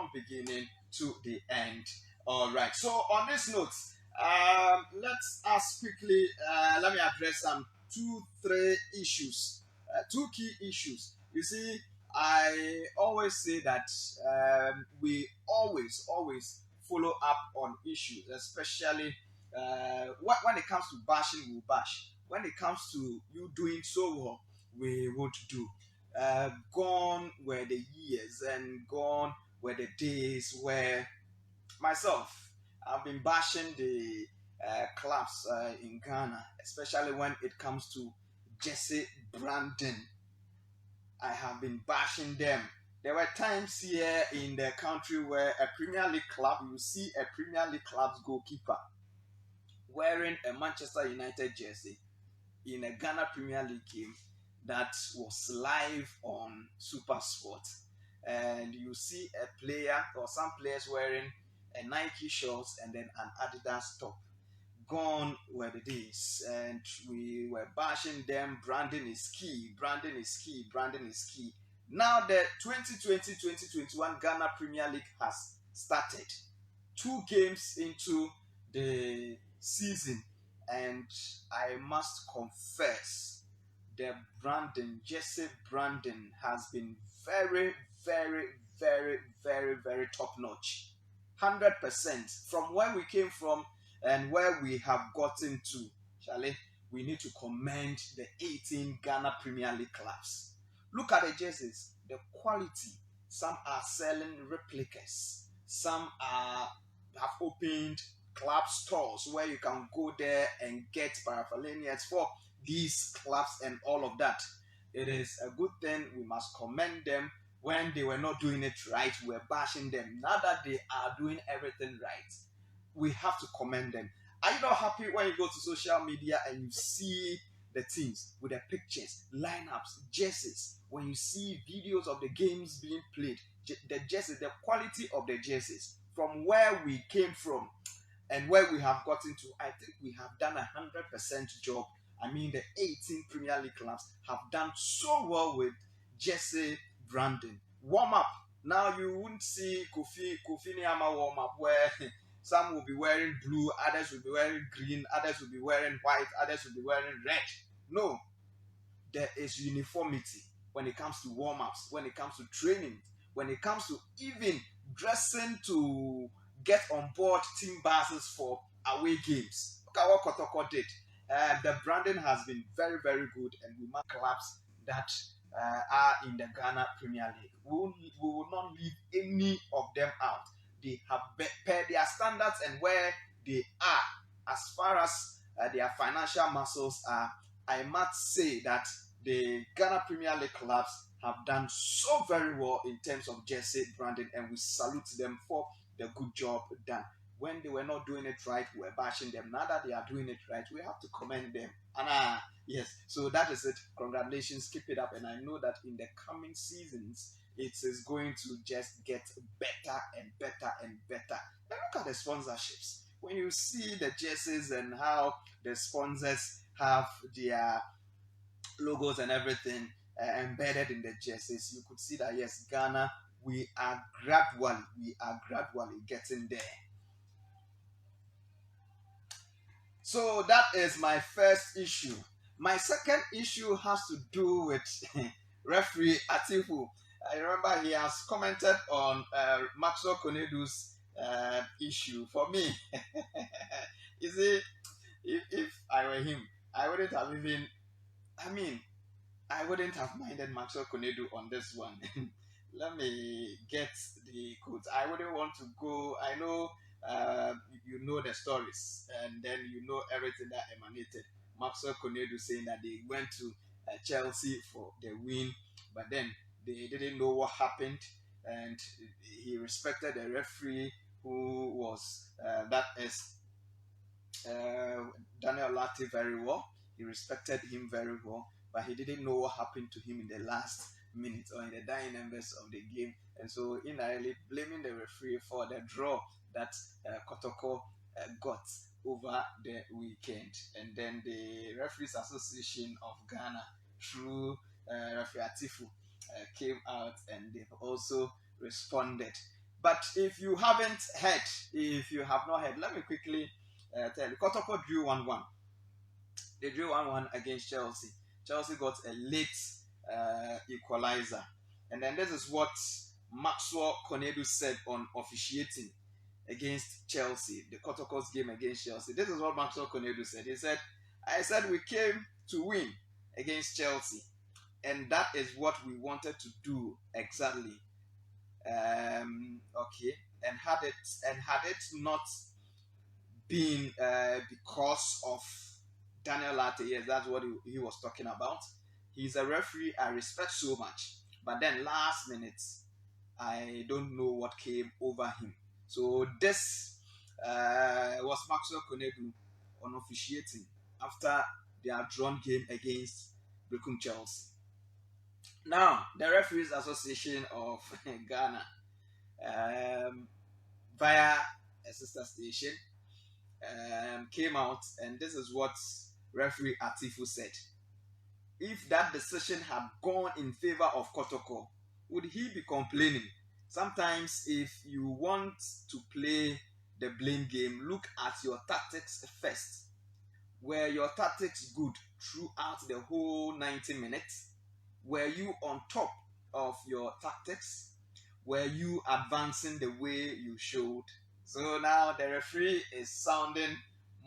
from beginning to the end. All right. So on this note, let's us quickly let me address some two, three issues, two key issues. You see, I always say that we always follow up on issues, especially when it comes to bashing, we'll bash. When it comes to you doing so well, we would do. Gone were the years and gone were the days where myself, I've been bashing the clubs in Ghana, especially when it comes to Jesse Brandon. I have been bashing them. There were times here in the country where a Premier League club, you see a Premier League club's goalkeeper wearing a Manchester United jersey in a Ghana Premier League game that was live on Super Sport. And you see a player or some players wearing a Nike shorts and then an Adidas top. Gone were the days, and we were bashing them. Branding is key, branding is key, branding is key. Now the 2020-2021 Ghana Premier League has started. 2 games into the season, and I must confess the Brandon, Jesse Brandon, has been very, very, very, very, very top notch. 100% from where we came from and where we have gotten to. Charlie, we need to commend the 18 Ghana Premier League clubs. Look at the jerseys, the quality. Some are selling replicas, some are have opened club stores where you can go there and get paraphernalia for these clubs and all of that. It is a good thing. We must commend them. When they were not doing it right, we're bashing them. Now that they are doing everything right, we have to commend them. Are you not happy when you go to social media and you see the teams with the pictures, lineups, jerseys? When you see videos of the games being played, the jerseys, the quality of the jerseys, from where we came from and where we have gotten to, I think we have done 100% job. I mean, the 18 Premier League clubs have done so well with Jesse Brandon. Warm up. Now you won't see Kofi Niyama warm up where some will be wearing blue, others will be wearing green, others will be wearing white, others will be wearing red. No, there is uniformity when it comes to warm ups, when it comes to training, when it comes to even dressing to get on board team buses for away games. Look at what Kotoko did. The branding has been very, very good, and we mark clubs that are in the Ghana Premier League. We will not leave any of them out. They have per their standards and where they are, as far as their financial muscles are. I must say that the Ghana Premier League clubs have done so very well in terms of jersey branding, and we salute them for the good job done. When they were not doing it right, we were bashing them. Now that they are doing it right, we have to commend them. And yes, so that is it. Congratulations, keep it up. And I know that in the coming seasons, it is going to just get better and better and better. And look at the sponsorships. When you see the jerseys and how the sponsors have their logos and everything embedded in the jerseys, you could see that yes, Ghana, we are gradually getting there. So that is my first issue. My second issue has to do with referee Atifu. I remember he has commented on Maxwell Konedu's issue. For me, you see, if I were him, I wouldn't have even, I wouldn't have minded Maxwell Konedu on this one. Let me get the quotes. I wouldn't want to go. I know you know the stories, and then you know everything that emanated. Maxwell Konedu saying that they went to Chelsea for the win, but then they didn't know what happened, and he respected the referee who was that is Daniel Lati very well. He respected him very well, but he didn't know what happened to him in the last minutes or in the dying embers of the game, and so indirectly blaming the referee for the draw that Kotoko got over the weekend. And then the Referees Association of Ghana, through Referee Atifu, came out and they've also responded. But if you have not heard, let me quickly tell you. Kotoko drew 1-1. They drew 1-1 against Chelsea. Chelsea got a late equalizer. And then this is what Maxwell Konedu said on officiating against Chelsea, the Kotoko's game against Chelsea. This is what Maxwell Konedu said. He said, I said we came to win against Chelsea. And that is what we wanted to do exactly. Okay. And had it not been because of Daniel Latte, yes, that's what he was talking about. He's a referee I respect so much. But then last minute, I don't know what came over him. So this was Maxwell Konedu on officiating after their drawn game against Bekum Chelsea. Now, the Referees Association of Ghana, via a sister station, came out, and this is what referee Atifu said. If that decision had gone in favor of Kotoko, would he be complaining? Sometimes if you want to play the blame game, look at your tactics first. Were your tactics good throughout the whole 90 minutes? Were you on top of your tactics? Were you advancing the way you should? So now the referee is sounding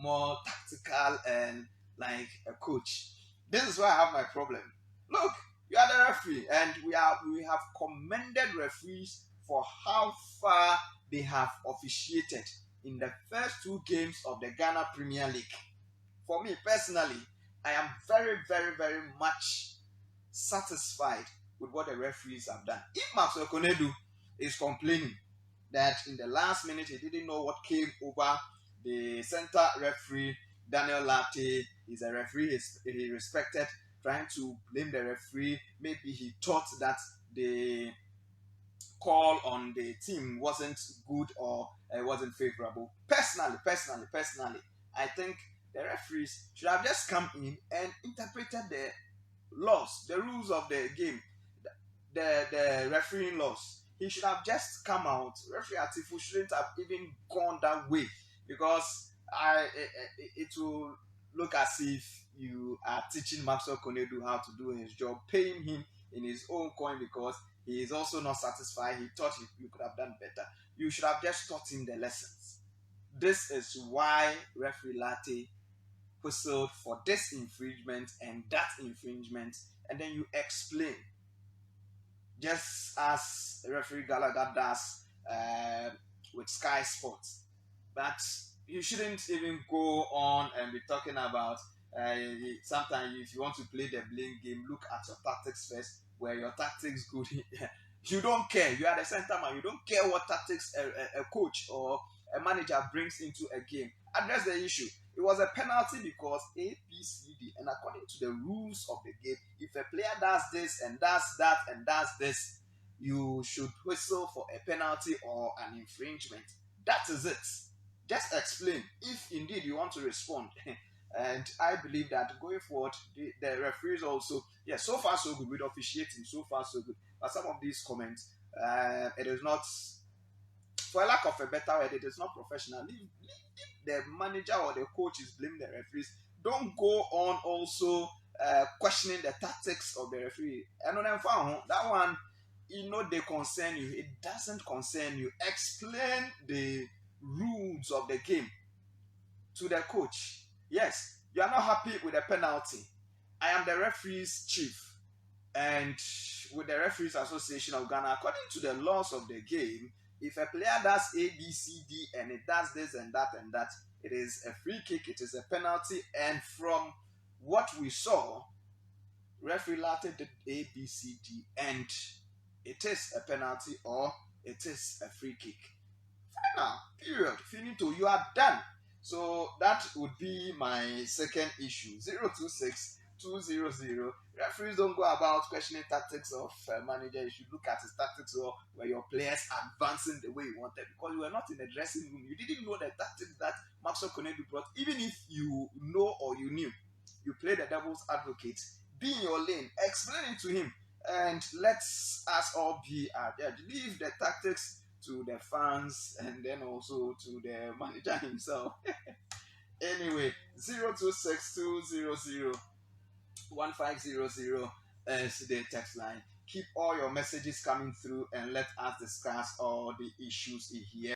more tactical and like a coach. This is why I have my problem. Look, you are the referee, and we have commended referees for how far they have officiated in the first two games of the Ghana Premier League. For me personally, I am very, very, very much satisfied with what the referees have done. If Maxwell Konedu is complaining that in the last minute he didn't know what came over the center referee, Daniel Latte is a referee he respected, trying to blame the referee. Maybe he thought that the call on the team wasn't good or wasn't favorable. Personally, I think the referees should have just come in and interpreted the laws, the rules of the game, the refereeing laws. He should have just come out. Referee Atifu shouldn't have even gone that way, because it will look as if you are teaching Maxwell Konedu how to do his job, paying him in his own coin because he is also not satisfied. He thought you could have done better. You should have just taught him the lessons. This is why referee Latte whistled for this infringement and that infringement, and then you explain, just as referee Gallagher does with Sky Sports. But you shouldn't even go on and be talking about sometimes if you want to play the blame game, look at your tactics first. Where your tactics good, you don't care. You are the center man. You don't care what tactics a coach or a manager brings into a game. Address the issue. It was a penalty because A, B, C, D, and according to the rules of the game, if a player does this and does that and does this, you should whistle for a penalty or an infringement. That is it. Just explain if indeed you want to respond. And I believe that going forward, the referees also, yes, so far so good with officiating, so far so good. But some of these comments, it is not, for lack of a better word, it is not professional. If the manager or the coach is blaming the referees, don't go on also questioning the tactics of the referee. And on that one, they concern you. It doesn't concern you. Explain the rules of the game to the coach. Yes, you are not happy with the penalty. I am the referee's chief, and with the Referees Association of Ghana, according to the laws of the game, if a player does A, B, C, D, and it does this and that, it is a free kick, it is a penalty. And from what we saw, referee Latte did A, B, C, D, and it is a penalty or it is a free kick. Final, period, finito, you are done. So that would be my second issue. 026-200. Referees don't go about questioning tactics of manager. You should look at his tactics or where your players are advancing the way you wanted, because you were not in the dressing room. You didn't know the tactics that Maxwell Konedu brought. Even if you know or you knew, you play the devil's advocate. Be in your lane. Explain it to him. And let's us all be at judge. Leave the tactics to the fans, and then also to the manager himself. Anyway, 0262001500 is the text line. Keep all your messages coming through and let us discuss all the issues in here.